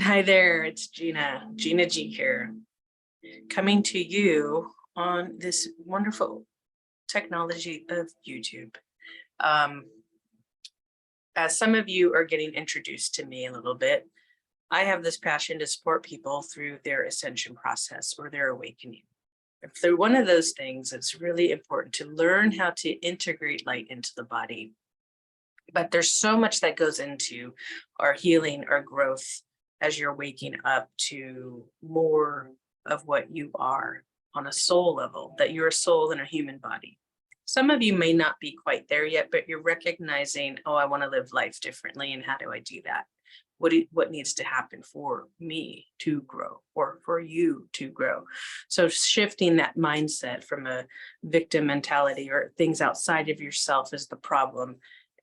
Hi there, it's Gina G here, coming to you on this wonderful technology of YouTube. Um, as some of you are getting introduced to me a little bit, I have this passion to support people through their ascension process or their awakening. And through one of those things, it's really important to learn how to integrate light into the body. But there's so much that goes into our healing, our growth, as you're waking up to more of what you are on a soul level, that you're a soul in a human body. Some of you may not be quite there yet, but you're recognizing, oh, I want to live life differently. And how do I do that? What needs to happen for me to grow or for you to grow? So shifting that mindset from a victim mentality or things outside of yourself is the problem,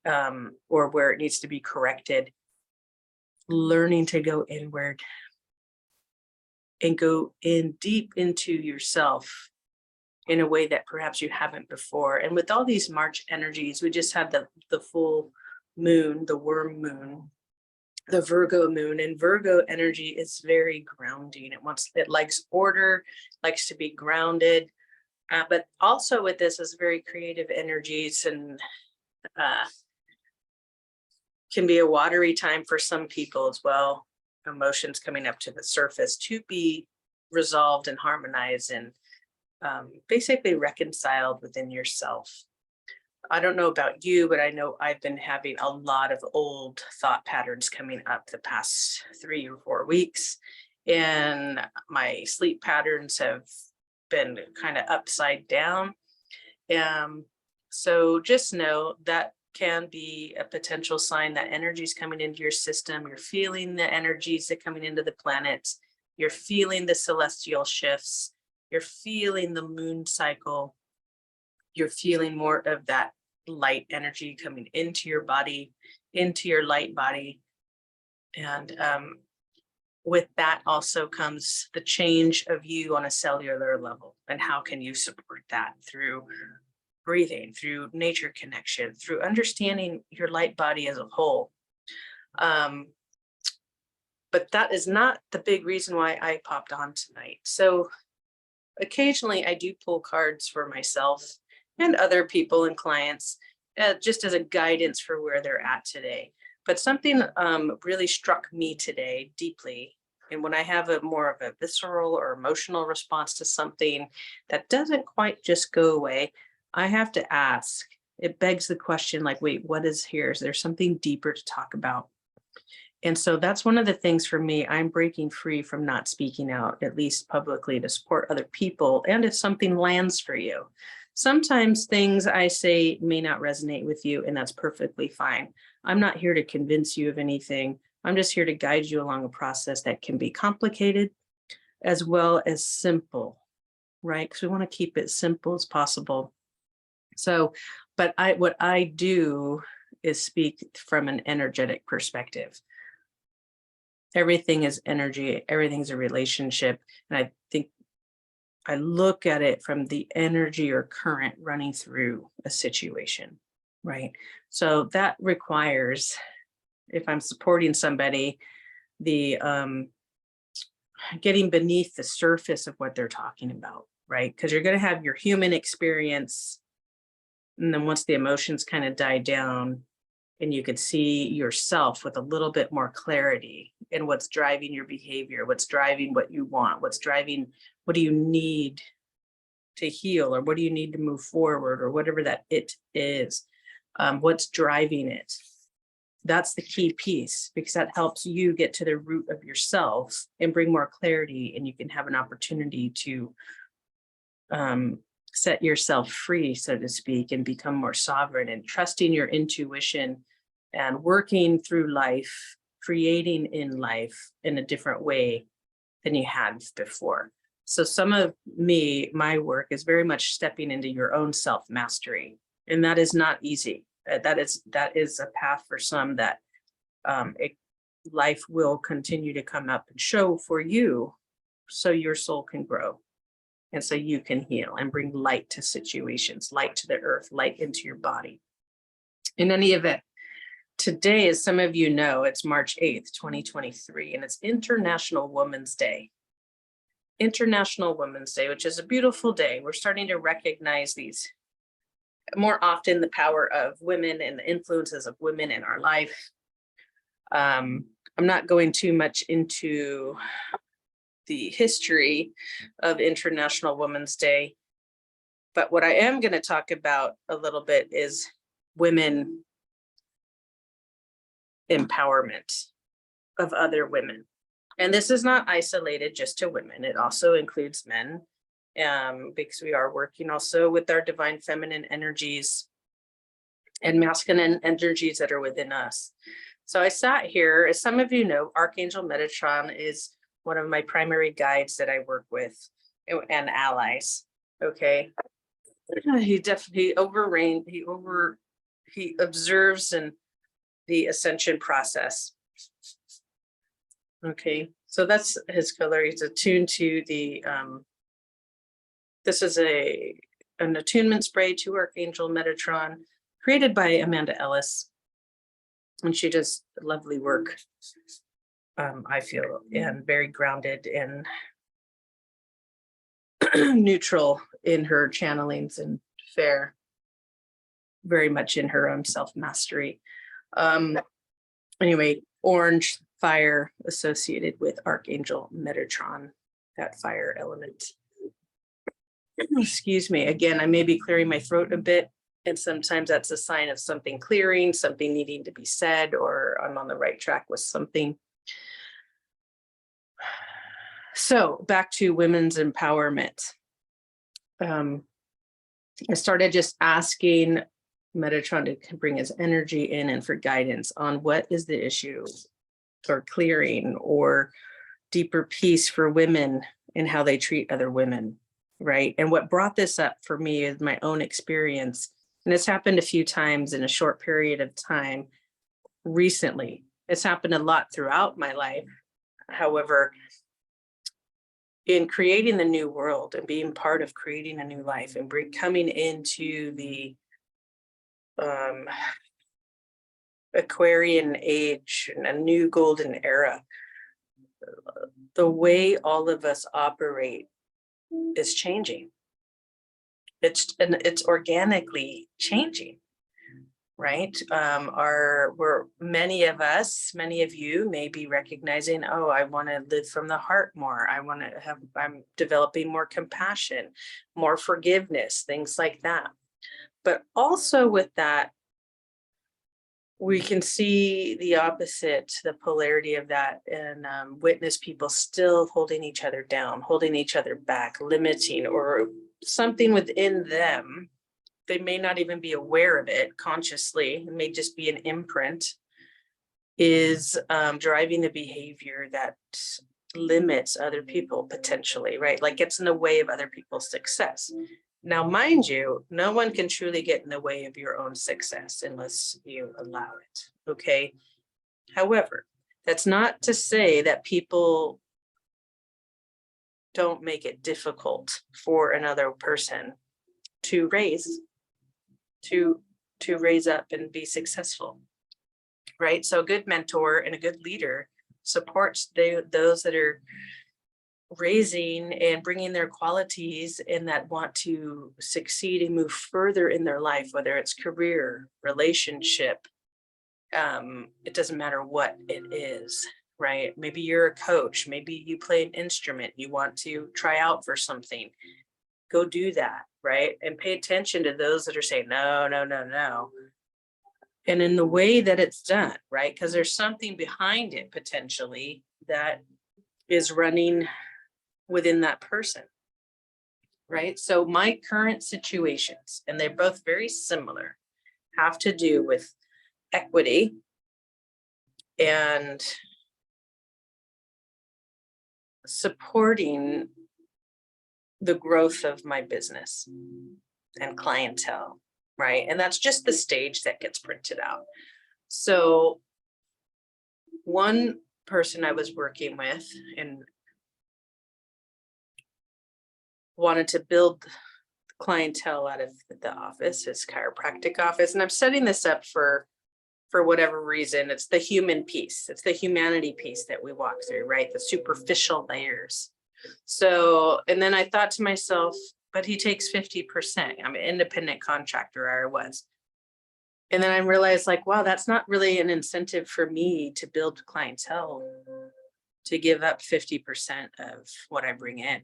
or where it needs to be corrected, learning to go inward and go in deep into yourself in a way that perhaps you haven't before. And with all these March energies, we just had the full moon, the worm moon, the Virgo moon, and Virgo energy is very grounding. It likes order, likes to be grounded, but also with this is very creative energies and can be a watery time for some people as well. Emotions coming up to the surface to be resolved and harmonized and basically reconciled within yourself. I don't know about you, but I know I've been having a lot of old thought patterns coming up the past 3 or 4 weeks. And my sleep patterns have been kind of upside down. So just know that can be a potential sign that energy is coming into your system. You're feeling the energies that are coming into the planets. You're feeling the celestial shifts. You're feeling the moon cycle. You're feeling more of that light energy coming into your body, into your light body. And with that also comes the change of you on a cellular level. And how can you support that through breathing, through nature connection, through understanding your light body as a whole. But that is not the big reason why I popped on tonight. So occasionally I do pull cards for myself and other people and clients, just as a guidance for where they're at today. But something really struck me today deeply. And when I have a more of a visceral or emotional response to something that doesn't quite just go away, I have to ask. It begs the question, like, wait, what is here? Is there something deeper to talk about? And so that's one of the things for me. I'm breaking free from not speaking out, at least publicly, to support other people. And if something lands for you, sometimes things I say may not resonate with you, and that's perfectly fine. I'm not here to convince you of anything. I'm just here to guide you along a process that can be complicated as well as simple, right? Because we want to keep it simple as possible. So, but what I do is speak from an energetic perspective. Everything is energy, everything's a relationship. And I think I look at it from the energy or current running through a situation, right? So that requires, if I'm supporting somebody, the getting beneath the surface of what they're talking about, right? Because you're going to have your human experience. And then once the emotions kind of die down and you could see yourself with a little bit more clarity in what's driving your behavior, what's driving what you want, what's driving, what do you need to heal, or what do you need to move forward, or whatever that it is, what's driving it. That's the key piece, because that helps you get to the root of yourself and bring more clarity, and you can have an opportunity to set yourself free, so to speak, and become more sovereign and trusting your intuition and working through life, creating in life in a different way than you had before. So some of my work is very much stepping into your own self-mastery, and that is not easy. That is a path for some that life will continue to come up and show for you, so your soul can grow. And so you can heal and bring light to situations, light to the earth, light into your body. In any event, Today, as some of you know, it's March 8th, 2023, and it's International Women's Day. International Women's Day, which is a beautiful day. We're starting to recognize these more often, the power of women and the influences of women in our life. I'm not going too much into the history of International Women's Day, but what I am going to talk about a little bit is women empowerment of other women. And this is not isolated just to women. It also includes men, because we are working also with our divine feminine energies and masculine energies that are within us. So I sat here, as some of you know, Archangel Metatron is one of my primary guides that I work with and allies. Okay. He definitely he observes and the ascension process. Okay, so that's his color. He's attuned to the this is an attunement spray to Archangel Metatron, created by Amanda Ellis, and she does lovely work, I feel, and very grounded and neutral in her channelings and fair, very much in her own self-mastery. Anyway, orange fire associated with Archangel Metatron, that fire element. Excuse me, again, I may be clearing my throat a bit, and sometimes that's a sign of something clearing, something needing to be said, or I'm on the right track with something. So back to women's empowerment. I started just asking Metatron to bring his energy in and for guidance on what is the issue or clearing or deeper peace for women and how they treat other women, right? And what brought this up for me is my own experience. And it's happened a few times in a short period of time recently. It's happened a lot throughout my life. However, in creating the new world and being part of creating a new life and coming into the Aquarian age and a new golden era, the way all of us operate is changing. It's organically changing, right? Many of you may be recognizing, oh, I want to live from the heart more. I'm developing more compassion, more forgiveness, things like that. But also with that, we can see the opposite, the polarity of that, and witness people still holding each other down, holding each other back, limiting, or something within them. They may not even be aware of it consciously. It may just be an imprint, is driving the behavior that limits other people potentially, right? Like gets in the way of other people's success. Now, mind you, no one can truly get in the way of your own success unless you allow it, okay? However, that's not to say that people don't make it difficult for another person to raise up and be successful, right? So a good mentor and a good leader supports those that are raising and bringing their qualities and that want to succeed and move further in their life, whether it's career, relationship, it doesn't matter what it is, right? Maybe you're a coach, maybe you play an instrument, you want to try out for something, go do that, right? And pay attention to those that are saying, no, no, no, no. And in the way that it's done, right? Because there's something behind it potentially that is running within that person, right? So my current situations, and they're both very similar, have to do with equity and supporting the growth of my business and clientele, right? And that's just the stage that gets printed out. So one person I was working with and wanted to build clientele out of the office, his chiropractic office. And I'm setting this up for for whatever reason, it's the human piece. It's the humanity piece that we walk through, right? The superficial layers. So, and then I thought to myself, but he takes 50%. I'm an independent contractor, or I was. And then I realized, like, wow, that's not really an incentive for me to build clientele, to give up 50% of what I bring in.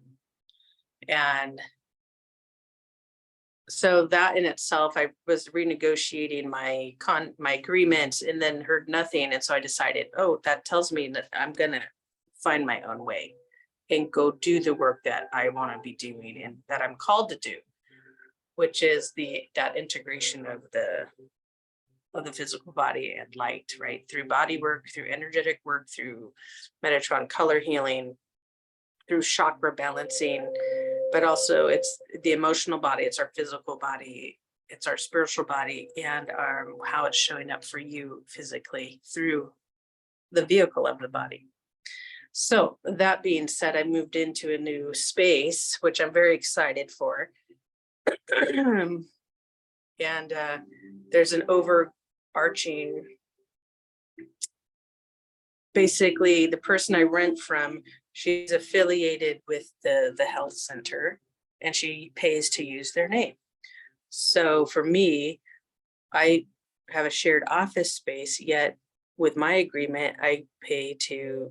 And so that in itself, I was renegotiating my agreement and then heard nothing. And so I decided, oh, that tells me that I'm going to find my own way and go do the work that I want to be doing and that I'm called to do, which is that integration of the physical body and light, right? Through body work, through energetic work, through Metatron color healing, through chakra balancing, but also it's the emotional body, it's our physical body, it's our spiritual body, and how it's showing up for you physically through the vehicle of the body. So that being said, I moved into a new space, which I'm very excited for. And there's an overarching, basically the person I rent from, she's affiliated with the health center and she pays to use their name. So for me, I have a shared office space, yet with my agreement, I pay to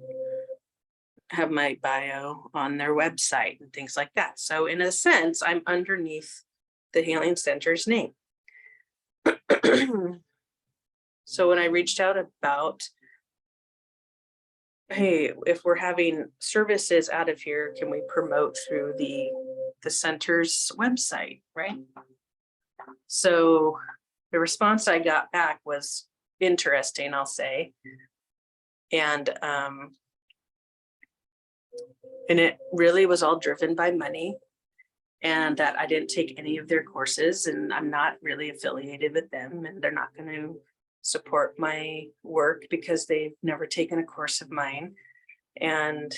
have my bio on their website and things like that. So in a sense, I'm underneath the healing center's name. So when I reached out about, hey, if we're having services out of here, can we promote through the center's website, right? So the response I got back was interesting, I'll say. And it really was all driven by money, and that I didn't take any of their courses and I'm not really affiliated with them, and they're not going to support my work because they've never taken a course of mine and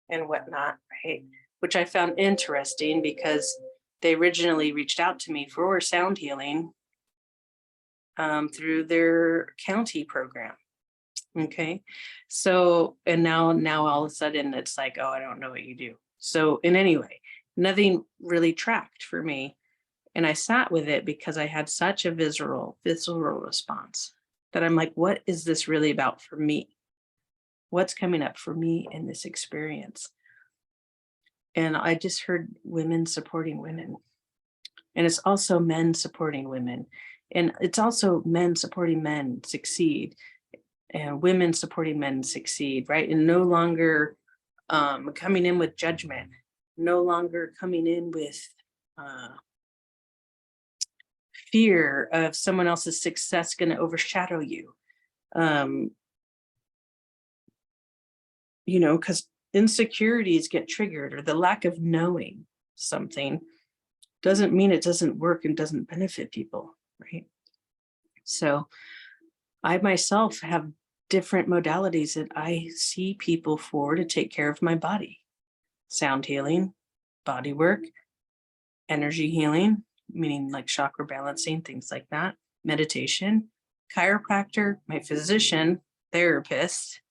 whatnot, right? Which I found interesting because they originally reached out to me for sound healing through their county program. Okay. So, and now all of a sudden it's like, oh, I don't know what you do. So in any way, nothing really tracked for me. And I sat with it because I had such a visceral response that I'm like, what is this really about for me? What's coming up for me in this experience? And I just heard women supporting women. And it's also men supporting women. And it's also men supporting men succeed. And women supporting men succeed, right? And no longer coming in with judgment, no longer coming in with fear of someone else's success going to overshadow you. You know, because insecurities get triggered, or the lack of knowing something doesn't mean it doesn't work and doesn't benefit people, right? So I myself have different modalities that I see people for to take care of my body. Sound healing, body work, energy healing, meaning like chakra balancing, things like that, meditation, chiropractor, my physician, therapist,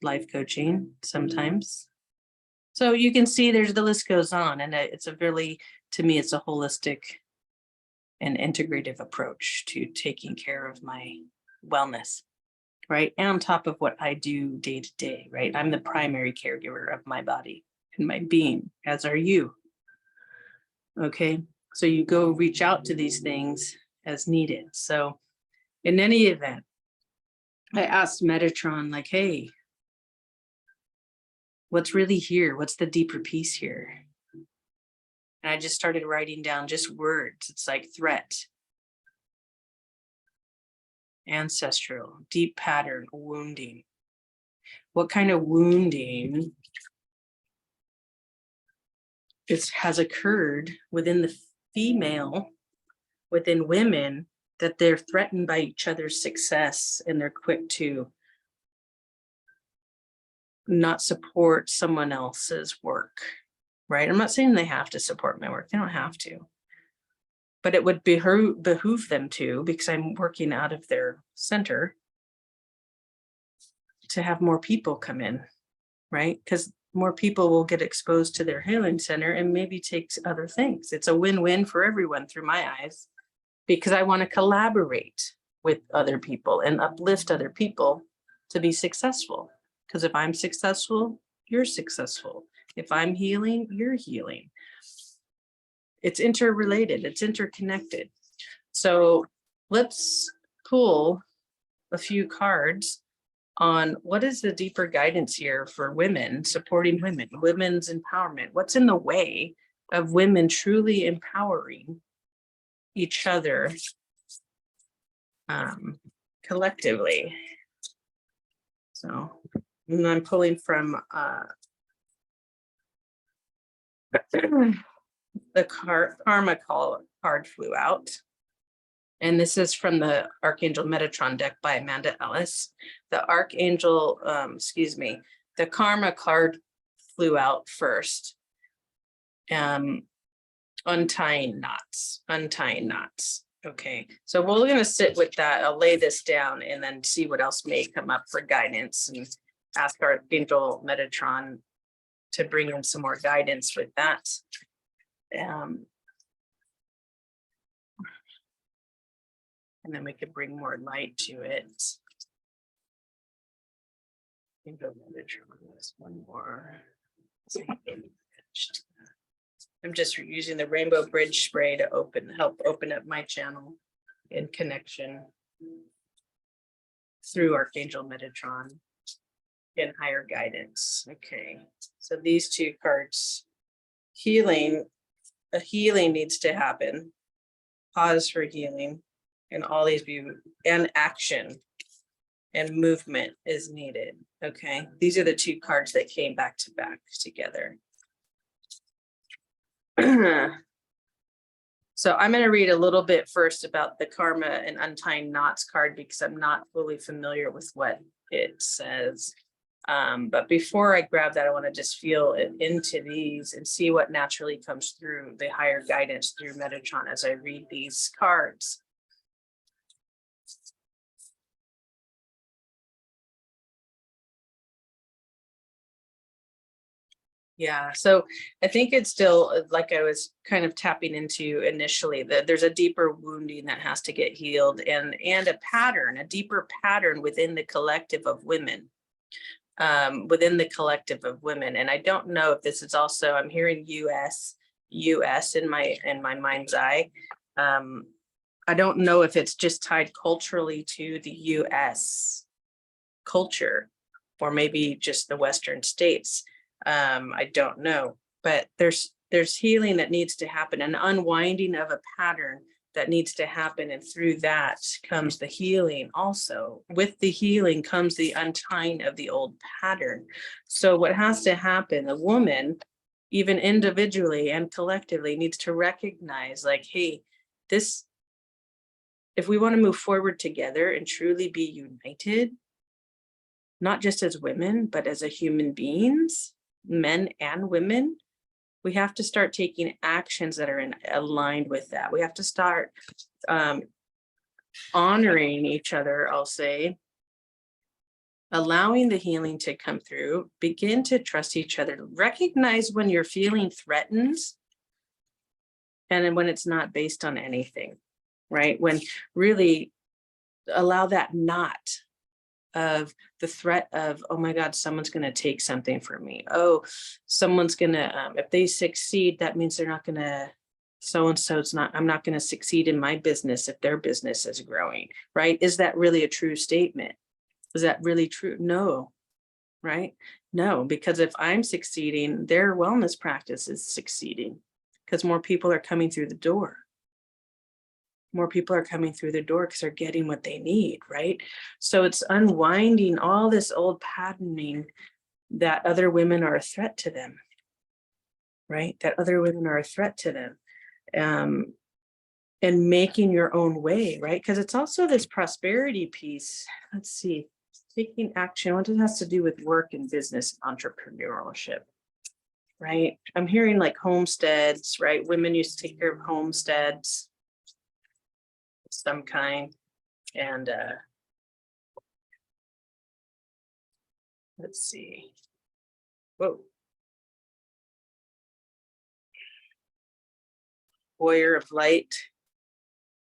life coaching sometimes. So you can see the list goes on, and it's to me, it's a holistic and integrative approach to taking care of my wellness, right? And on top of what I do day to day, right? I'm the primary caregiver of my body and my being, as are you. Okay, so you go reach out to these things as needed. So in any event, I asked Metatron, like, hey, what's really here? What's the deeper piece here? And I just started writing down just words. It's like threat, ancestral, deep pattern, wounding. What kind of wounding has occurred within the female, within women, that they're threatened by each other's success and they're quick to not support someone else's work, right? I'm not saying they have to support my work. They don't have to. but it would behoove them to, because I'm working out of their center, to have more people come in, right? Because more people will get exposed to their healing center and maybe take other things. It's a win-win for everyone through my eyes, because I want to collaborate with other people and uplift other people to be successful. Because if I'm successful, you're successful. If I'm healing, you're healing. It's interrelated, it's interconnected. So let's pull a few cards on what is the deeper guidance here for women, supporting women, women's empowerment. What's in the way of women truly empowering each other collectively? So, and I'm pulling from the Karma card flew out. And this is from the Archangel Metatron deck by Amanda Ellis. The Archangel, the Karma card flew out first. Untying knots. Okay, so we're going to sit with that. I'll lay this down and then see what else may come up for guidance, and ask Archangel Metatron to bring in some more guidance with that. And then we could bring more light to it. One more. I'm just using the Rainbow Bridge spray to help open up my channel in connection through Archangel Metatron and higher guidance. Okay, so these two cards, healing, a healing needs to happen. Pause for healing. And all these view and action and movement is needed. Okay, these are the two cards that came back to back together. So I'm going to read a little bit first about the Karma and Untying Knots card, because I'm not fully familiar with what it says. But before I grab that, I want to just feel it into these and see what naturally comes through the higher guidance through Metatron as I read these cards. Yeah, so I think it's still, like I was kind of tapping into initially, that there's a deeper wounding that has to get healed, and a pattern, a deeper pattern within the collective of women, And I don't know if this is also, I'm hearing US in my mind's eye. I don't know if it's just tied culturally to the US culture, or maybe just the Western states. I don't know, but there's healing that needs to happen, an unwinding of a pattern that needs to happen. And through that comes the healing also. With the healing comes the untying of the old pattern. So what has to happen, a woman, even individually and collectively, needs to recognize, like, hey, this, if we want to move forward together and truly be united, not just as women, but as a human beings, men and women, we have to start taking actions that are aligned with that. We have to start honoring each other, I'll say, allowing the healing to come through, begin to trust each other, recognize when you're feeling threatened, and then when it's not based on anything, right? When really allow that not of the threat of, oh my God, someone's going to take something from me. Oh, someone's going to, if they succeed, that means they're not going to, so-and-so, I'm not going to succeed in my business if their business is growing, right? Is that really a true statement? Is that really true? No, right? No, because if I'm succeeding, their wellness practice is succeeding, because more people are coming through the door. More people are coming through the door because they're getting what they need, right? So it's unwinding all this old patterning that other women are a threat to them, right? That other women are a threat to them. And making your own way, right? Because it's also this prosperity piece. Let's see, taking action, what it has to do with work and business entrepreneurship, right? I'm hearing like homesteads, right? Women used to take care of homesteads. some kind. And let's see. Whoa. Warrior of light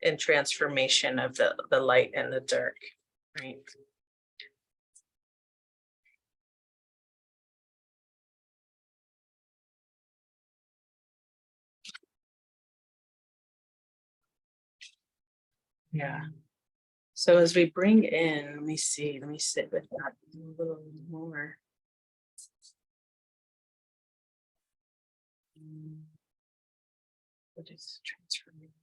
and transformation of the light and the dark, right? Yeah. So as we bring in, let me sit with that a little more. What is transformation?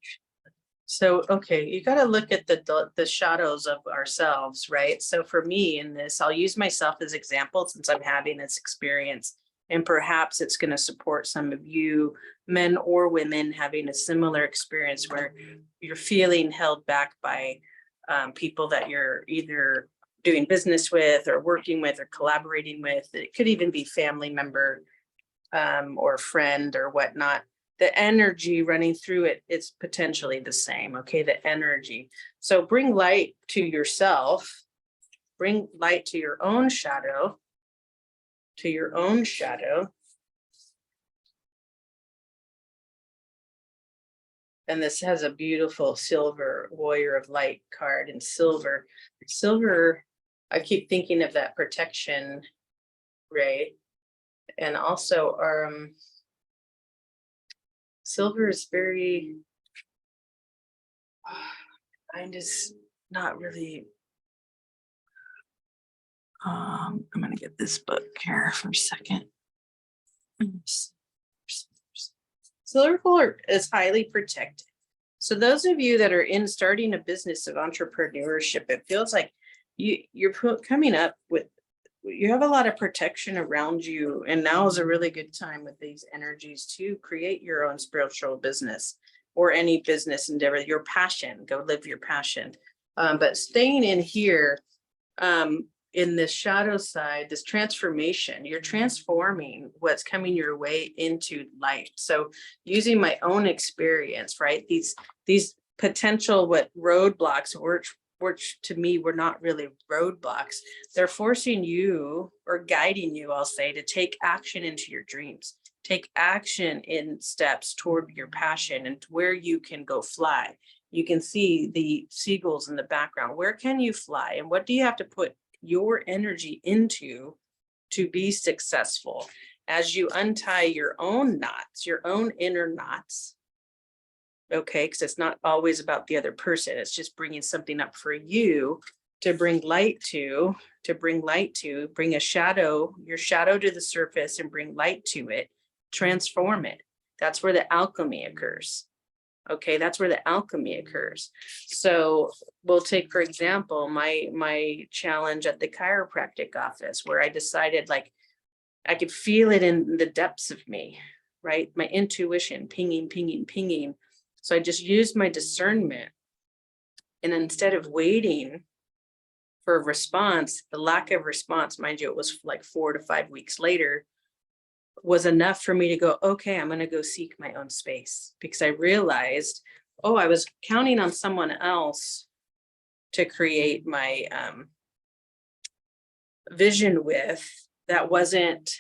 So, okay, you got to look at the shadows of ourselves, right? So for me in this, I'll use myself as example since I'm having this experience, and perhaps it's going to support some of you, men or women, having a similar experience where you're feeling held back by people that you're either doing business with or working with or collaborating with. It could even be family member or friend or whatnot. The energy running through it is potentially the same, okay? The energy. So bring light to yourself, bring light to your own shadow, And this has a beautiful silver warrior of light card, and silver, I keep thinking of that protection, right? And also silver is very, mind is not really, I'm gonna get this book here for a second. Silver is highly protected. So those of you that are starting a business of entrepreneurship, it feels like you're coming up with, you have a lot of protection around you, and now is a really good time with these energies to create your own spiritual business or any business endeavor, your passion, go live your passion. But staying in here, in this shadow side, this transformation, you're transforming what's coming your way into light. So using my own experience, right? These potential roadblocks, which to me were not really roadblocks. They're forcing you or guiding you, I'll say, to take action into your dreams, take action in steps toward your passion and where you can go fly. You can see the seagulls in the background. Where can you fly? And what do you have to put your energy into to be successful? As you untie your own knots, your own inner knots, okay, because it's not always about the other person. It's just bringing something up for you to bring light to, bring your shadow to the surface and bring light to it, transform it. That's where the alchemy occurs. Okay, that's where the alchemy occurs. So we'll take, for example, my challenge at the chiropractic office, where I decided, like, I could feel it in the depths of me, right? My intuition pinging. So I just used my discernment. And instead of waiting for a response, the lack of response, mind you, it was like 4 to 5 weeks later, was enough for me to go, okay, I'm going to go seek my own space, because I realized, oh, I was counting on someone else to create my vision with, that wasn't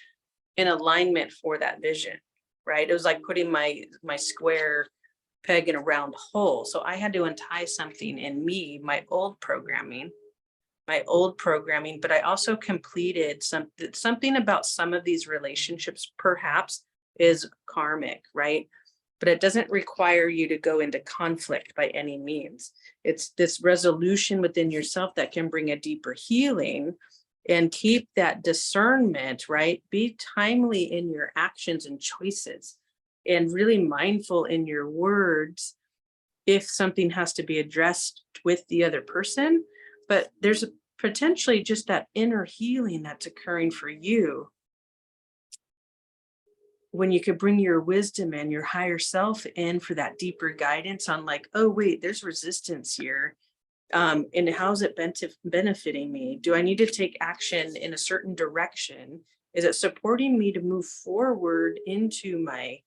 in alignment for that vision, right? It was like putting my square peg in a round hole. So I had to untie something in me, my old programming, but I also completed something about some of these relationships perhaps is karmic, right? But it doesn't require you to go into conflict by any means. It's this resolution within yourself that can bring a deeper healing, and keep that discernment, right? Be timely in your actions and choices, and really mindful in your words if something has to be addressed with the other person. But there's potentially just that inner healing that's occurring for you when you could bring your wisdom and your higher self in for that deeper guidance on, like, oh, wait, there's resistance here. And how's it benefiting me? Do I need to take action in a certain direction? Is it supporting me to move forward into my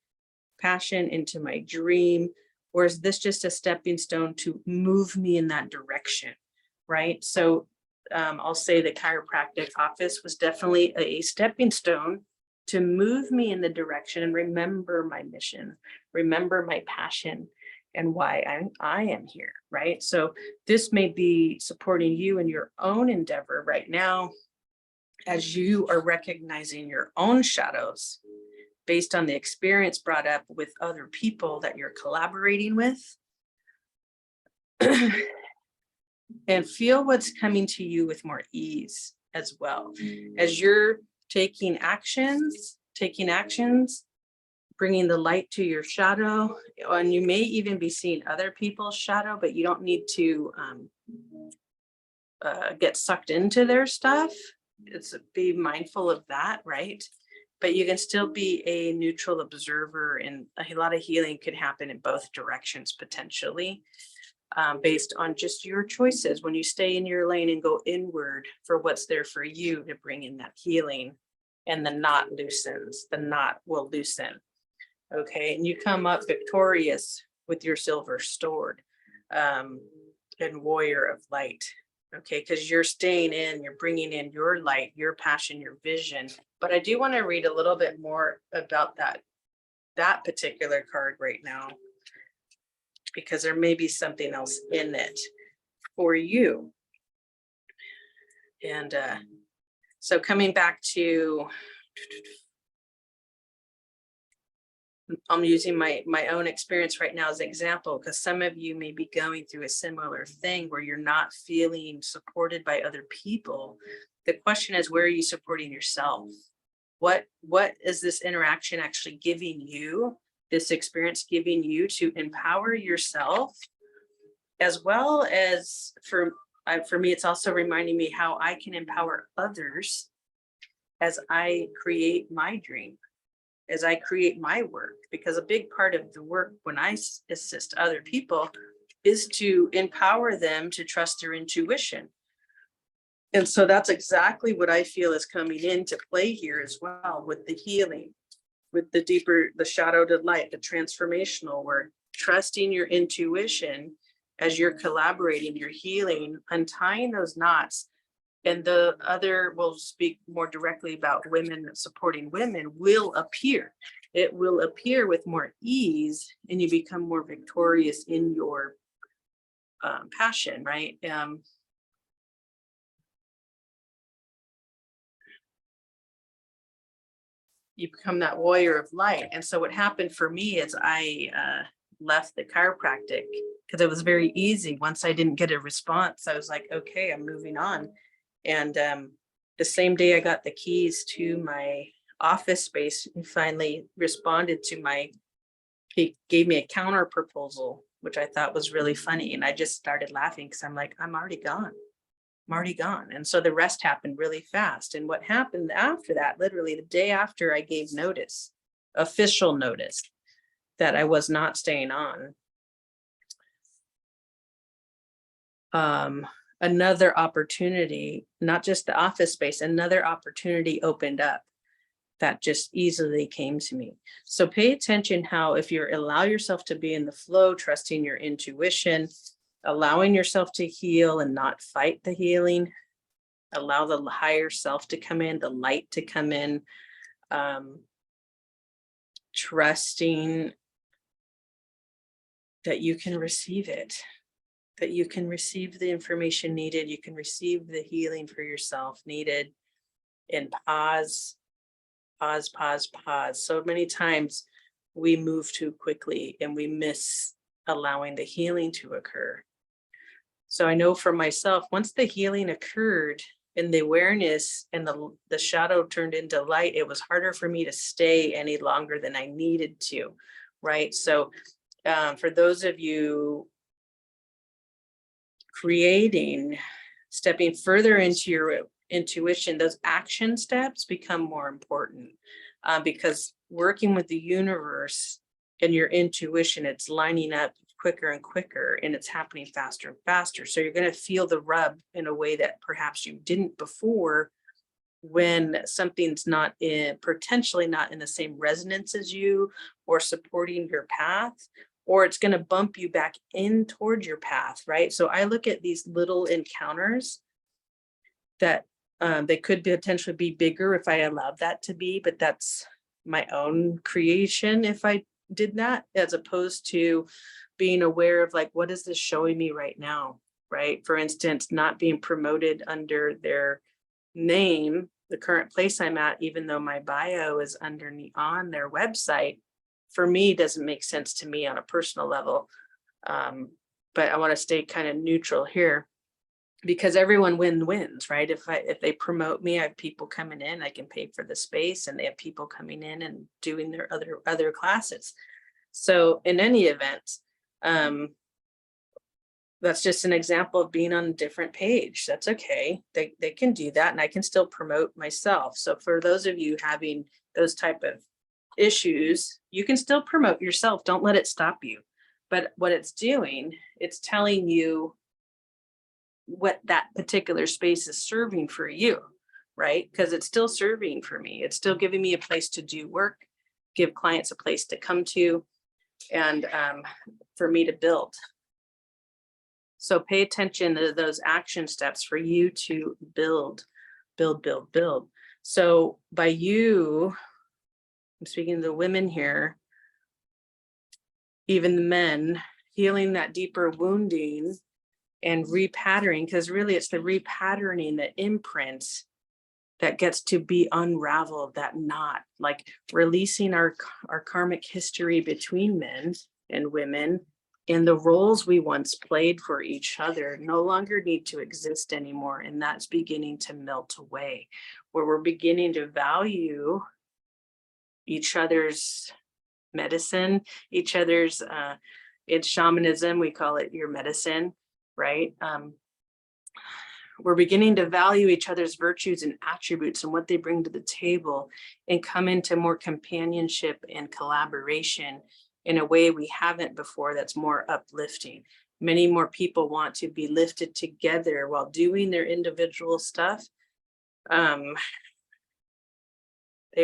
passion, into my dream? Or is this just a stepping stone to move me in that direction, right? So I'll say the chiropractic office was definitely a stepping stone to move me in the direction and remember my mission, remember my passion, and why I am here, right? So this may be supporting you in your own endeavor right now as you are recognizing your own shadows based on the experience brought up with other people that you're collaborating with. And feel what's coming to you with more ease as well. As you're taking actions, bringing the light to your shadow, and you may even be seeing other people's shadow, but you don't need to get sucked into their stuff. It's be mindful of that, right? But you can still be a neutral observer, and a lot of healing could happen in both directions potentially, based on just your choices. When you stay in your lane and go inward for what's there for you to bring in that healing, and the knot loosens, the knot will loosen. Okay, and you come up victorious with your silver sword, and warrior of light. Okay, because you're staying in, you're bringing in your light, your passion, your vision. But I do want to read a little bit more about that particular card right now, because there may be something else in it for you. And so coming back to, I'm using my own experience right now as an example, because some of you may be going through a similar thing where you're not feeling supported by other people. The question is, where are you supporting yourself? What is this interaction actually giving you, this experience giving you to empower yourself, as well as for me, it's also reminding me how I can empower others as I create my dream, as I create my work. Because a big part of the work when I assist other people is to empower them to trust their intuition. And so that's exactly what I feel is coming into play here as well, with the healing, with the deeper, the shadow to light, the transformational work, trusting your intuition as you're collaborating, you're healing, untying those knots. And the other, will speak more directly about women, supporting women, will appear. It will appear with more ease, and you become more victorious in your passion, right? You become that warrior of light. And so what happened for me is I left the chiropractic because it was very easy. Once I didn't get a response, I was like, okay, I'm moving on. And the same day I got the keys to my office space, he finally responded to he gave me a counter proposal, which I thought was really funny. And I just started laughing because I'm like, I'm already gone. And so the rest happened really fast. And what happened after that, literally the day after I gave notice, official notice, that I was not staying on, another opportunity, not just the office space, another opportunity opened up that just easily came to me. So pay attention how, if you allow yourself to be in the flow, trusting your intuition, allowing yourself to heal and not fight the healing, allow the higher self to come in, the light to come in, trusting that you can receive it, that you can receive the information needed, you can receive the healing for yourself needed, and pause. So many times we move too quickly and we miss allowing the healing to occur. So I know for myself, once the healing occurred and the awareness and the shadow turned into light, it was harder for me to stay any longer than I needed to, right? So for those of you stepping further into your intuition, those action steps become more important, because working with the universe and your intuition, it's lining up quicker and quicker, and it's happening faster and faster. So you're going to feel the rub in a way that perhaps you didn't before, when something's potentially not in the same resonance as you or supporting your path, or it's going to bump you back in towards your path, right? So I look at these little encounters that they could potentially be bigger if I allowed that to be, but that's my own creation if I did that, as opposed to being aware of like, what is this showing me right now, right? For instance, not being promoted under their name, the current place I'm at, even though my bio is underneath on their website, for me doesn't make sense to me on a personal level. But I want to stay kind of neutral here, because everyone wins, right? If they promote me, I have people coming in, I can pay for the space, and they have people coming in and doing their other classes. So in any event, that's just an example of being on a different page. That's okay. They can do that, and I can still promote myself. So for those of you having those type of issues, you can still promote yourself. Don't let it stop you. But what it's doing, it's telling you what that particular space is serving for you, right? Because it's still serving for me. It's still giving me a place to do work, give clients a place to come to, and for me to build. So pay attention to those action steps for you to build. So by you, I'm speaking to the women here, even the men, healing that deeper wounding and repatterning, because really it's the repatterning, the imprints that gets to be unraveled, that knot, like releasing our karmic history between men and women, and the roles we once played for each other no longer need to exist anymore. And that's beginning to melt away, where we're beginning to value each other's medicine, each other's, in shamanism, we call it your medicine, right? We're beginning to value each other's virtues and attributes and what they bring to the table, and come into more companionship and collaboration in a way we haven't before, that's more uplifting. Many more people want to be lifted together while doing their individual stuff. They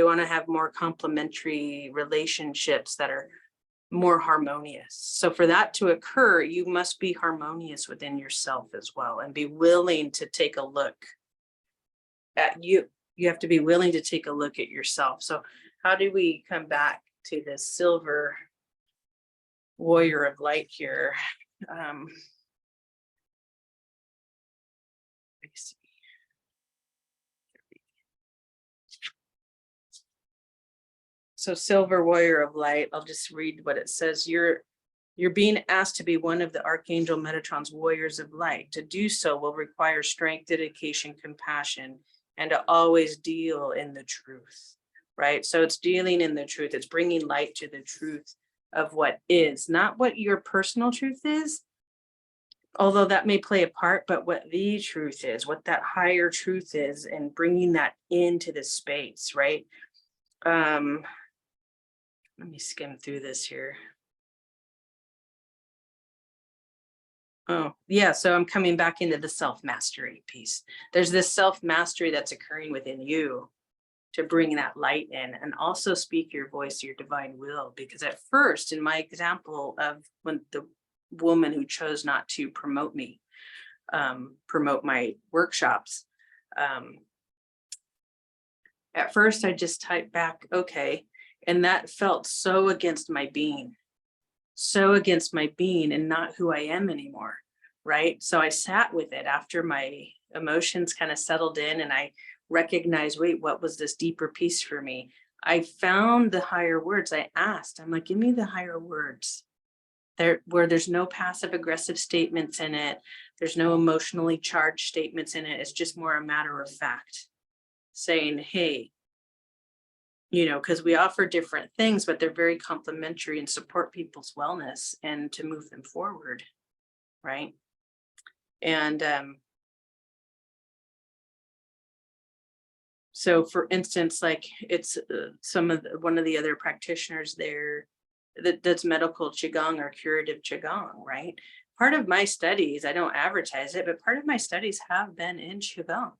want to have more complementary relationships that are more harmonious. So for that to occur, you must be harmonious within yourself as well, and be willing to take a look at you. You have to be willing to take a look at yourself. So how do we come back to this silver warrior of light here? Let me see. So silver warrior of light, I'll just read what it says. You're being asked to be one of the Archangel Metatron's warriors of light. To do so will require strength, dedication, compassion, and to always deal in the truth, right? So it's dealing in the truth. It's bringing light to the truth of what is, not what your personal truth is, although that may play a part, but what the truth is, what that higher truth is, and bringing that into the space, right? Let me skim through this here. Oh, yeah. So I'm coming back into the self-mastery piece. There's this self-mastery that's occurring within you to bring that light in, and also speak your voice, your divine will. Because at first, in my example of when the woman who chose not to promote me, promote my workshops, at first I just typed back, okay. And that felt so against my being, and not who I am anymore, right? So I sat with it after my emotions kind of settled in, and I recognized, wait, what was this deeper piece for me? I found the higher words. I asked, I'm like, give me the higher words there, where there's no passive aggressive statements in it. There's no emotionally charged statements in it. It's just more a matter of fact, saying, hey, you know, because we offer different things, but they're very complementary and support people's wellness and to move them forward, right? And so for instance, like it's one of the other practitioners there that's medical Qigong or curative Qigong, right? Part of my studies, I don't advertise it, but part of my studies have been in Qigong.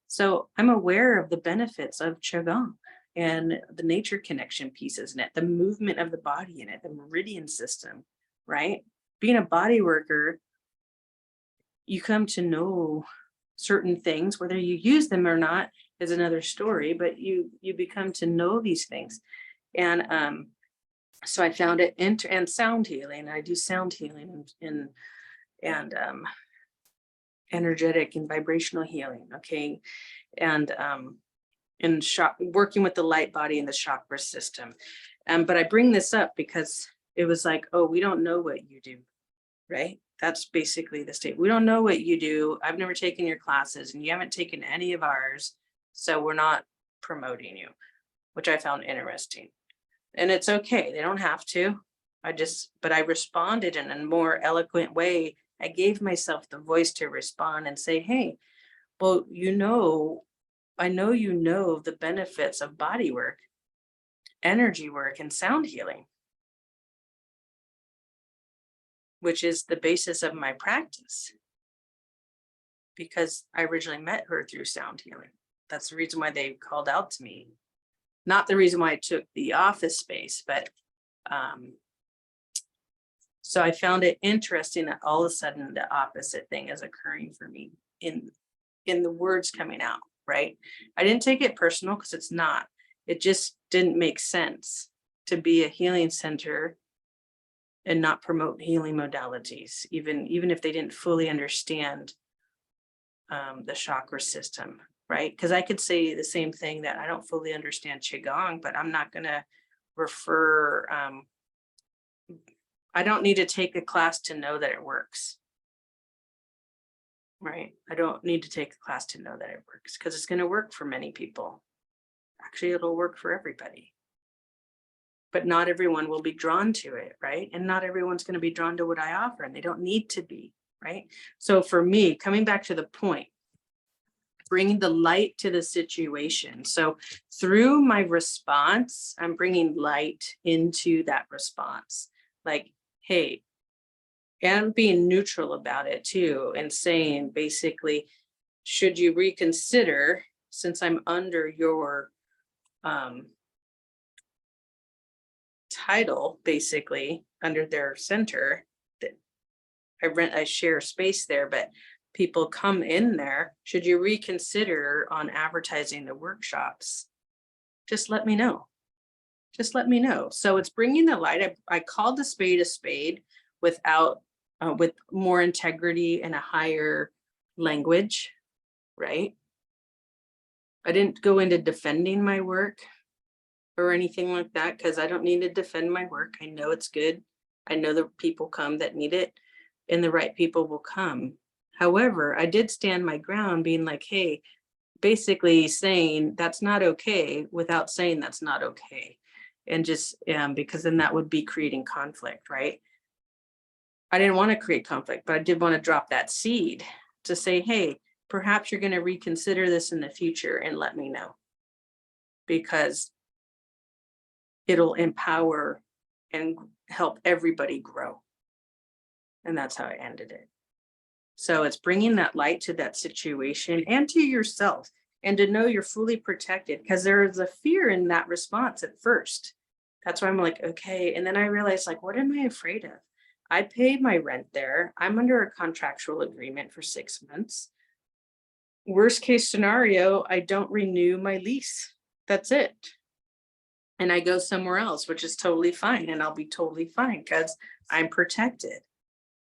So I'm aware of the benefits of Qigong, and the nature connection pieces in it, the movement of the body in it, the meridian system, right? Being a body worker, you come to know certain things, whether you use them or not is another story, but you become to know these things. And so I found it and sound healing. I do sound healing and energetic and vibrational healing. Okay. And working with the light body and the chakra system. But I bring this up because it was like, oh, we don't know what you do, right? That's basically the state. We don't know what you do. I've never taken your classes and you haven't taken any of ours. So we're not promoting you, which I found interesting. And it's okay. They don't have to. But I responded in a more eloquent way. I gave myself the voice to respond and say, hey, well, I know you know the benefits of body work, energy work, and sound healing, which is the basis of my practice, because I originally met her through sound healing. That's the reason why they called out to me. Not the reason why I took the office space, but so I found it interesting that all of a sudden the opposite thing is occurring for me in the words coming out, right? I didn't take it personal because it's not. It just didn't make sense to be a healing center and not promote healing modalities, even if they didn't fully understand the chakra system, right? Because I could say the same thing, that I don't fully understand Qigong, but I'm not going to refer, I don't need to take a class to know that it works, right? I don't need to take a class to know that it works, because it's going to work for many people. Actually, it'll work for everybody. But not everyone will be drawn to it, right? And not everyone's going to be drawn to what I offer, and they don't need to be, right? So for me, coming back to the point, bringing the light to the situation. So through my response, I'm bringing light into that response. Like, hey, and being neutral about it too, and saying basically, should you reconsider, since I'm under your title, basically under their center, that I share space there, but people come in there, should you reconsider on advertising the workshops? Just let me know. Just let me know. So it's bringing the light. I called a spade without, with more integrity and a higher language, right? I didn't go into defending my work or anything like that, because I don't need to defend my work. I know it's good. I know the people come that need it, and the right people will come. However, I did stand my ground, being like, hey, basically saying that's not okay without saying that's not okay. And just because then that would be creating conflict, right? I didn't want to create conflict, but I did want to drop that seed to say, hey, perhaps you're going to reconsider this in the future and let me know, because it'll empower and help everybody grow. And that's how I ended it. So it's bringing that light to that situation and to yourself, and to know you're fully protected, because there is a fear in that response at first. That's why I'm like, okay. And then I realized, like, what am I afraid of? I paid my rent there. I'm under a contractual agreement for 6 months. Worst case scenario, I don't renew my lease. That's it. And I go somewhere else, which is totally fine. And I'll be totally fine because I'm protected.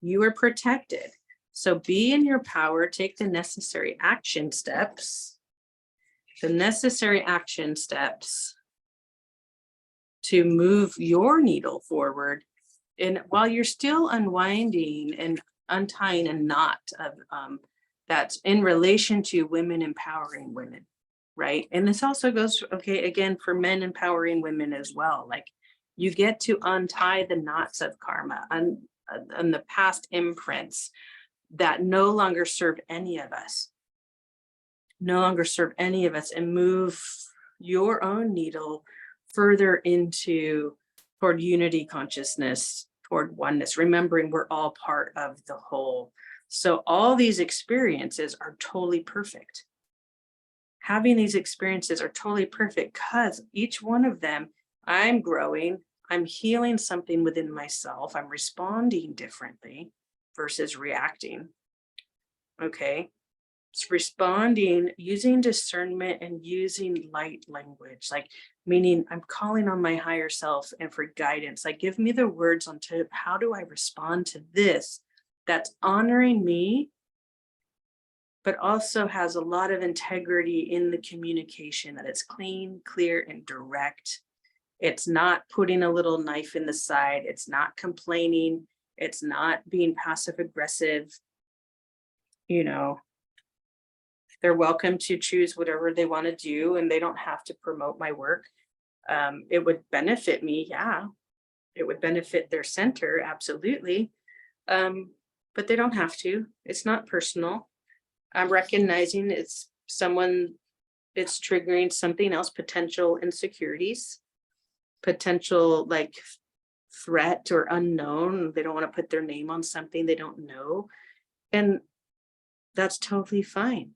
You are protected. So be in your power, take the necessary action steps, to move your needle forward. And while you're still unwinding and untying a knot of that's in relation to women empowering women, right? And this also goes, okay, again, for men empowering women as well. Like, you get to untie the knots of karma and the past imprints that no longer serve any of us, and move your own needle further into toward unity consciousness, toward oneness, remembering we're all part of the whole. So all these experiences are totally perfect. having these experiences are totally perfect because each one of them, I'm growing, I'm healing something within myself, I'm responding differently versus reacting. Okay. It's responding using discernment and using light language, like meaning I'm calling on my higher self and for guidance. Like, give me the words on to how do I respond to this that's honoring me, but also has a lot of integrity in the communication, that it's clean, clear, and direct. It's not putting a little knife in the side. It's not complaining. It's not being passive aggressive. You know, they're welcome to choose whatever they want to do, and they don't have to promote my work. It would benefit me. Yeah. It would benefit their center. Absolutely. But they don't have to. It's not personal. I'm recognizing it's someone, it's triggering something else, potential insecurities, potential like threat or unknown. They don't want to put their name on something they don't know. And that's totally fine.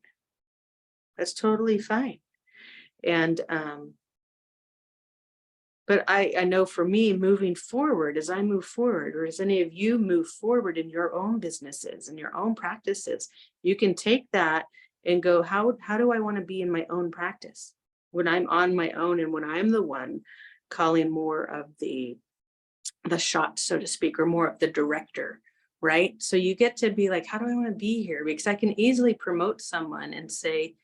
That's totally fine. And, but I know for me, moving forward, as I move forward, or as any of you move forward in your own businesses and your own practices, you can take that and go, how do I want to be in my own practice when I'm on my own and when I'm the one calling more of the shot, so to speak, or more of the director, right? So you get to be like, how do I want to be here? Because I can easily promote someone and say,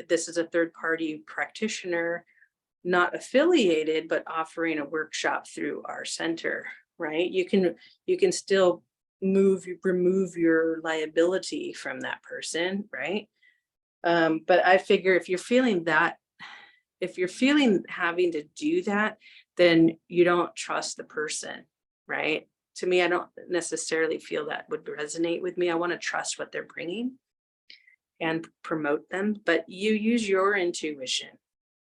this is a third party practitioner, not affiliated, but offering a workshop through our center, right? You can still remove your liability from that person, right? But I figure if you're feeling having to do that, then you don't trust the person, right? To me, I don't necessarily feel that would resonate with me. I want to trust what they're bringing and promote them, but you use your intuition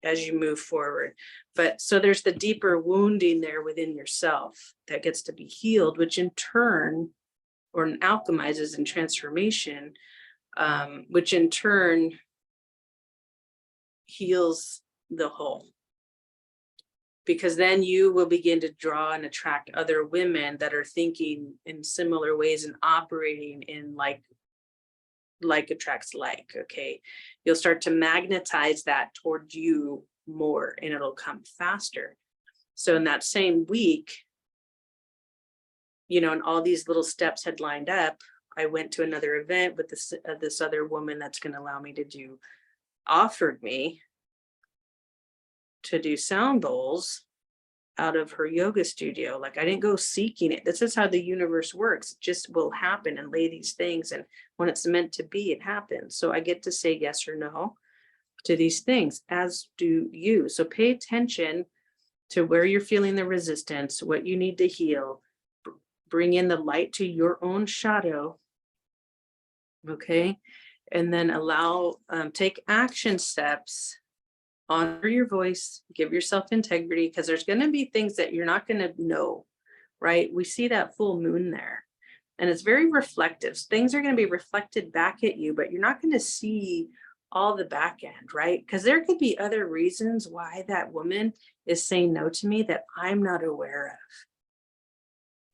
as you move forward. But so there's the deeper wounding there within yourself that gets to be healed, which in turn, or alchemizes in transformation, which in turn heals the whole. Because then you will begin to draw and attract other women that are thinking in similar ways and operating in like attracts like, okay? You'll start to magnetize that towards you more and it'll come faster. So in that same week, and all these little steps had lined up, I went to another event with this other woman that's going to allow me to offered me to do sound bowls out of her yoga studio. Like, I didn't go seeking it. This is how the universe works. It just will happen and lay these things. And when it's meant to be, it happens. So I get to say yes or no to these things, as do you. So pay attention to where you're feeling the resistance, what you need to heal, bring in the light to your own shadow. Okay. And then take action steps. Honor your voice, give yourself integrity, because there's going to be things that you're not going to know, right? We see that full moon there, and it's very reflective. Things are going to be reflected back at you, but you're not going to see all the back end, right? Because there could be other reasons why that woman is saying no to me that I'm not aware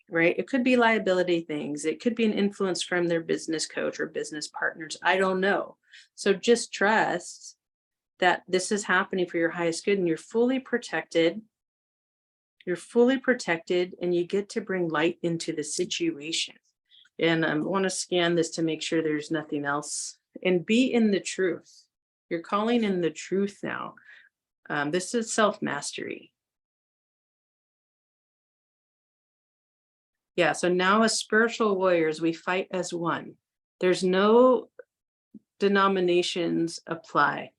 of, right? It could be liability things. It could be an influence from their business coach or business partners. I don't know. So just trust that this is happening for your highest good, and you're fully protected. You're fully protected, and you get to bring light into the situation. And I want to scan this to make sure there's nothing else, and be in the truth. You're calling in the truth now. This is self-mastery. Yeah, so now as spiritual warriors, we fight as one. There's no denominations apply,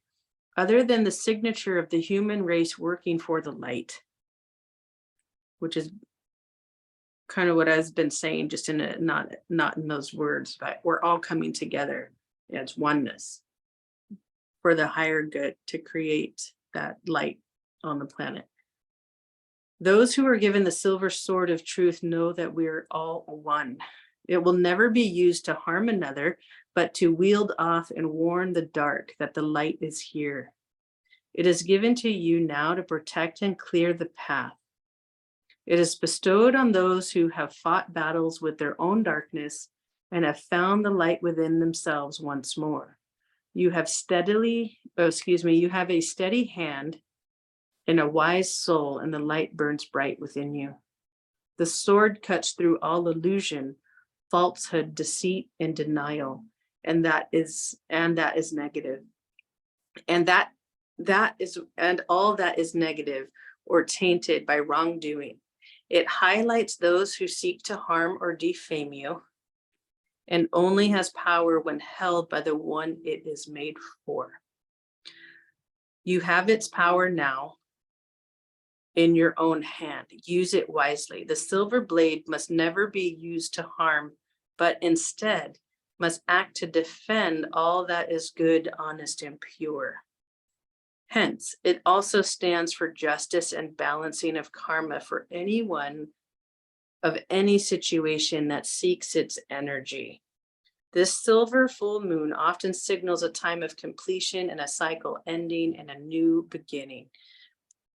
other than the signature of the human race working for the light, which is kind of what I've been saying, just in not in those words, but we're all coming together. It's oneness for the higher good to create that light on the planet. Those who are given the silver sword of truth know that we're all one. It will never be used to harm another, but to wield off and warn the dark that the light is here. It is given to you now to protect and clear the path. It is bestowed on those who have fought battles with their own darkness and have found the light within themselves once more. You have you have a steady hand and a wise soul, and the light burns bright within you. The sword cuts through all illusion, falsehood, deceit, and denial, and that is negative. And all that is negative or tainted by wrongdoing. It highlights those who seek to harm or defame you, and only has power when held by the one it is made for. You have its power now in your own hand. Use it wisely. The silver blade must never be used to harm, but instead must act to defend all that is good, honest, and pure. Hence, it also stands for justice and balancing of karma for anyone of any situation that seeks its energy. This silver full moon often signals a time of completion and a cycle ending and a new beginning.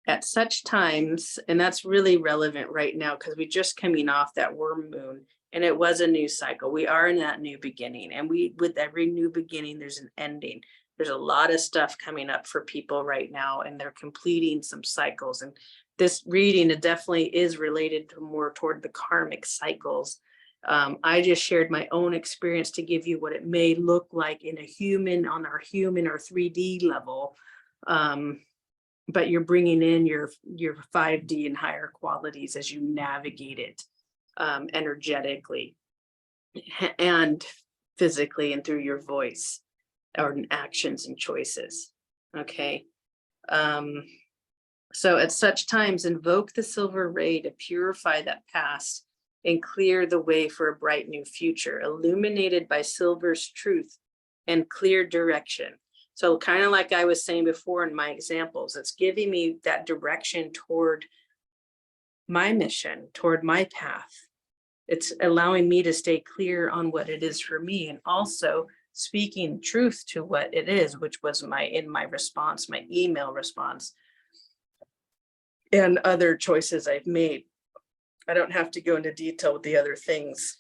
At such times, and that's really relevant right now because we're just coming off that worm moon and it was a new cycle. We are in that new beginning, and with every new beginning, there's an ending. There's a lot of stuff coming up for people right now, and they're completing some cycles. And this reading, it definitely is related to more toward the karmic cycles. I just shared my own experience to give you what it may look like in a human, on our human or 3D level. But you're bringing in your 5D and higher qualities as you navigate it energetically and physically and through your voice or actions and choices. Okay. So at such times, invoke the silver ray to purify that past and clear the way for a bright new future, illuminated by silver's truth and clear direction. So kind of like I was saying before in my examples, it's giving me that direction toward my mission, toward my path. It's allowing me to stay clear on what it is for me, and also speaking truth to what it is, which was in my response, my email response, and other choices I've made. I don't have to go into detail with the other things.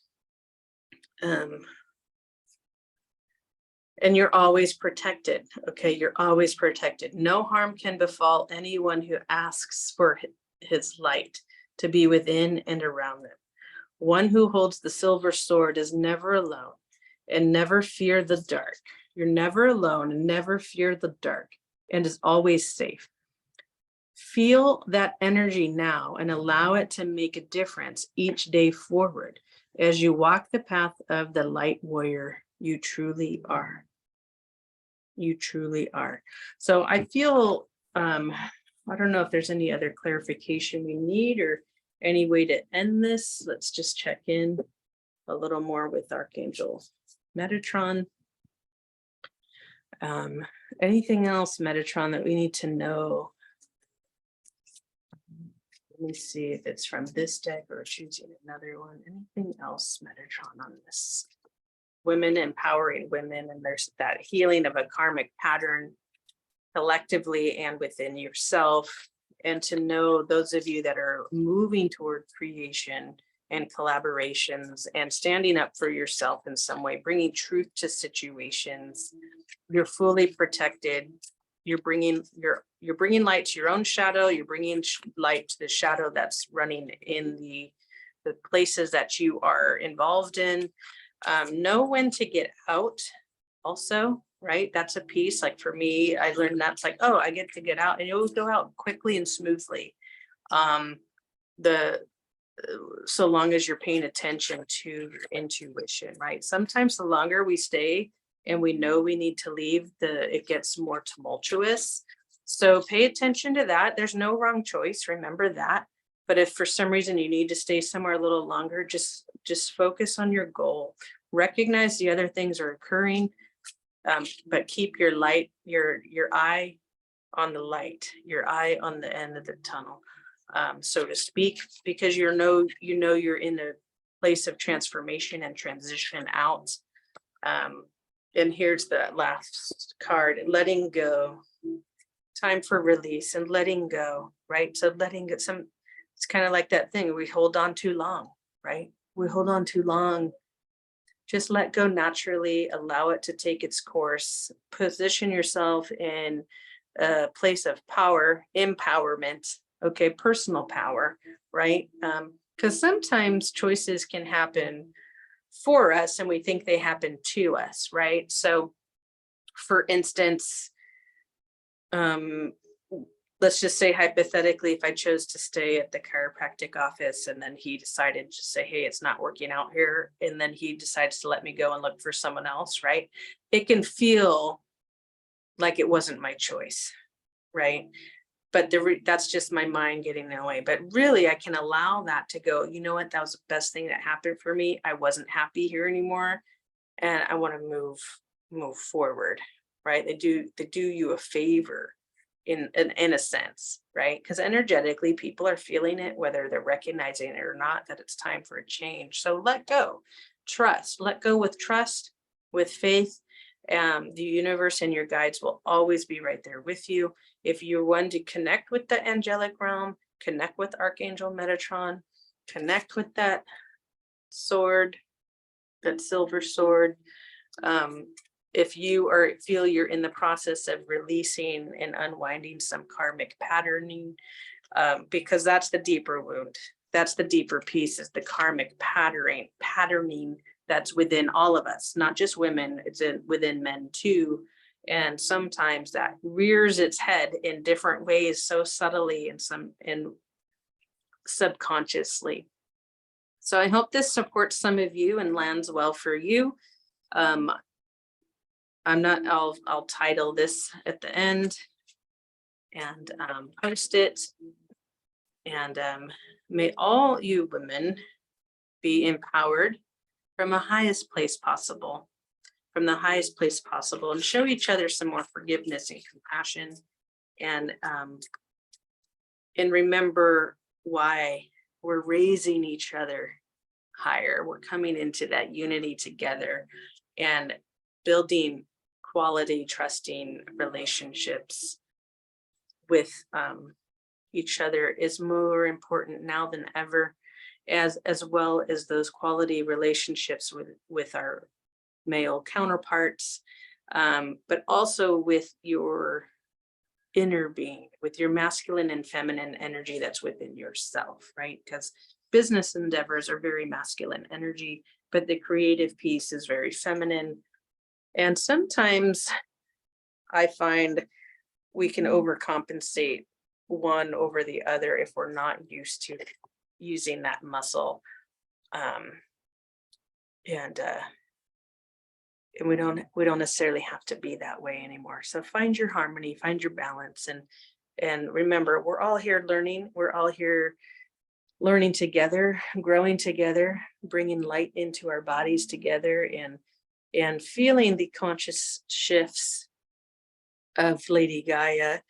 And you're always protected, okay? You're always protected. No harm can befall anyone who asks for his light to be within and around them. One who holds the silver sword is never alone and never fear the dark. You're never alone and never fear the dark, and is always safe. Feel that energy now and allow it to make a difference each day forward. As you walk the path of the light warrior, you truly are. You truly are. So I feel, I don't know if there's any other clarification we need or any way to end this. Let's just check in a little more with Archangel Metatron. Anything else, Metatron, that we need to know? Let me see if it's from this deck or choosing another one. Anything else, Metatron, on this? Women, empowering women, and there's that healing of a karmic pattern collectively and within yourself. And to know those of you that are moving toward creation and collaborations and standing up for yourself in some way, bringing truth to situations, you're fully protected. You're bringing light to your own shadow. You're bringing light to the shadow that's running in the places that you are involved in. Know when to get out also, right? That's a piece. Like for me, I learned that's like, oh, I get to get out, and you'll go out quickly and smoothly. So long as you're paying attention to your intuition, right? Sometimes the longer we stay and we know we need to leave, it gets more tumultuous. So pay attention to that. There's no wrong choice. Remember that. But if for some reason you need to stay somewhere a little longer, just focus on your goal. Recognize the other things are occurring, but keep your light, your eye on the light, your eye on the end of the tunnel, so to speak, because you're in a place of transformation and transition out. And here's the last card, letting go. Time for release and letting go, right? So letting go, it's kind of like that thing, we hold on too long, right? We hold on too long. Just let go naturally, allow it to take its course, position yourself in a place of power, empowerment, okay, personal power, right? Because sometimes choices can happen for us and we think they happen to us, right? So for instance, let's just say hypothetically, if I chose to stay at the chiropractic office and then he decided to say, hey, it's not working out here, and then he decides to let me go and look for someone else, right? It can feel like it wasn't my choice, right? But that's just my mind getting in the way. But really, I can allow that to go, you know what, that was the best thing that happened for me. I wasn't happy here anymore, and I want to move forward, right? They do you a favor in a sense, right? Because energetically people are feeling it, whether they're recognizing it or not, that it's time for a change. So let go, trust, let go with trust, with faith. The universe and your guides will always be right there with you. If you're one to connect with the angelic realm, connect with Archangel Metatron, connect with that sword, that silver sword. If you feel you're in the process of releasing and unwinding some karmic patterning, because that's the deeper wound, that's the deeper piece, is the karmic patterning that's within all of us, not just women, it's within men too. And sometimes that rears its head in different ways, so subtly and subconsciously. So I hope this supports some of you and lands well for you. I'll title this at the end and post it. And may all you women be empowered from the highest place possible, and show each other some more forgiveness and compassion. And remember why we're raising each other higher. We're coming into that unity together and building quality, trusting relationships with each other is more important now than ever, as well as those quality relationships with our male counterparts, but also with your inner being, with your masculine and feminine energy that's within yourself, right? Because business endeavors are very masculine energy, but the creative piece is very feminine. And sometimes I find we can overcompensate one over the other if we're not used to using that muscle. And we don't necessarily have to be that way anymore. So find your harmony, find your balance, and remember, we're all here learning. We're all here learning together, growing together, bringing light into our bodies together, and feeling the conscious shifts of Lady Gaia,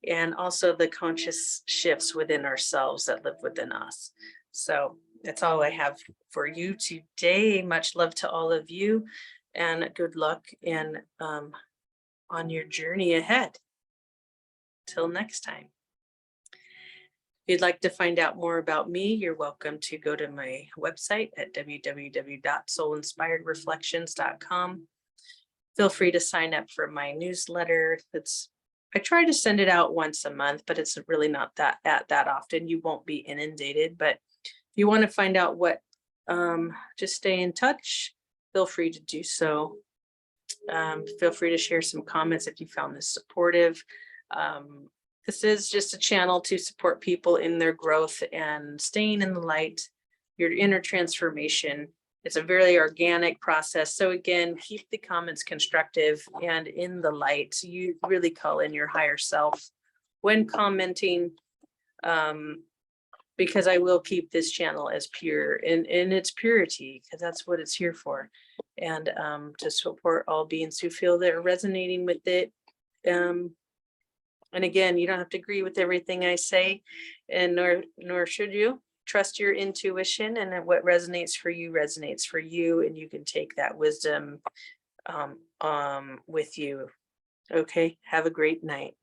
and also the conscious shifts within ourselves that live within us. So that's all I have for you today. Much love to all of you, and good luck on your journey ahead. Till next time. If you'd like to find out more about me, you're welcome to go to my website at www.soulinspiredreflections.com. Feel free to sign up for my newsletter. I try to send it out once a month, but it's really not that often. You won't be inundated, but if you want to find out what, just stay in touch, feel free to do so. Feel free to share some comments if you found this supportive. This is just a channel to support people in their growth and staying in the light, your inner transformation. It's a very organic process. So again, keep the comments constructive and in the light. You really call in your higher self when commenting, because I will keep this channel as pure in its purity, because that's what it's here for. And to support all beings who feel they're resonating with it. And again, you don't have to agree with everything I say, and nor should you. Trust your intuition, and what resonates for you, and you can take that wisdom with you. Okay, have a great night.